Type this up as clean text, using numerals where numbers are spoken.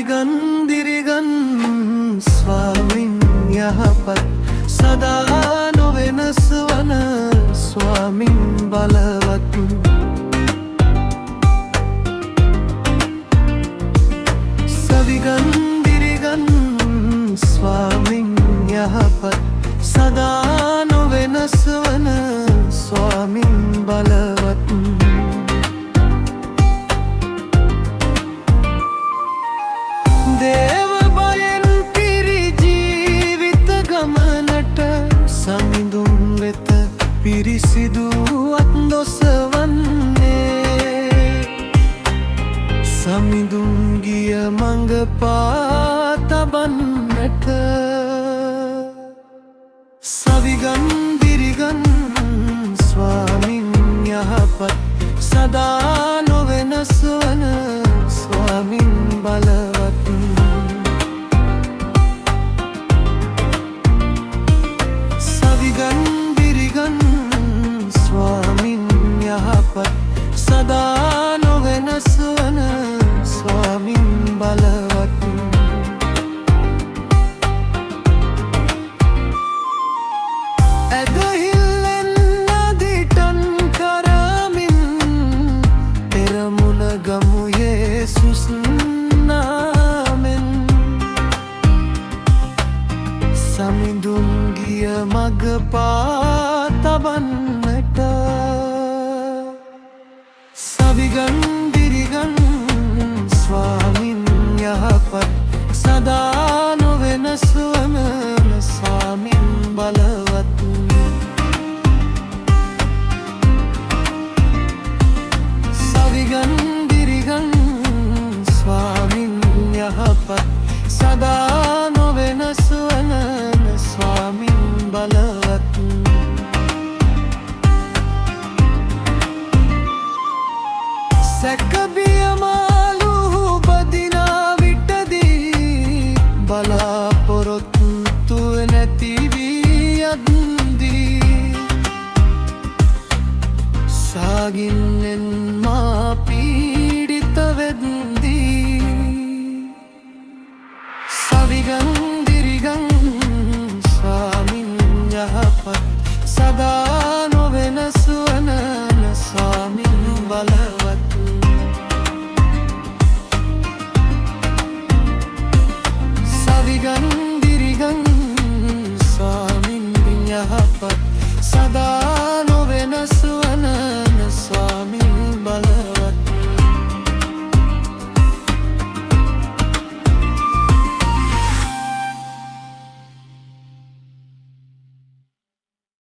සවිගන්දිරිගන් ස්වාමින් යහපත් සදා නොවෙනස් වන ස්වාමින් බලවත් සවිගන්දිරිගන් ස්වාමින් යහපත් සදා නොවෙනස් වන ස්වාමින් බලවත් දේව බයෙන් පිරි ජීවිත ගමනට සමිඳුන් වෙත පිරිසිදුවත් නොසවන්නේ සමිඳුන් ගිය මඟ පා තබන්නට සවිගන්දිරිගන් ස්වාමින් යහපත් සදා නොවෙනස් වන ස්වාමින් බලවත් සවිගන්දිරිගන් ස්වාමින් යහපත් සදා නොවෙනස් වන ස්වාමින් බලවත් ඇදහිල්ලෙන් නදිටන් කරමින් පෙරමුණ ගමු යේසුස් නාමෙන් සමිඳුන් ගිය මඟ පා තබන්නට සවිගන්දිරිගන් ස්වාමින් යහපත් සදා නොවෙනස් වන ස්වාමින් බලවත් සවිගන්දිරිගන් ස්වාමින් යහපත් සදා නොවෙනස් වන ස්වාමින් බලවත් සැකබියමාලු බදිනා විටදී බලාපොරොත්තු නැති වී යද්දී සාගින්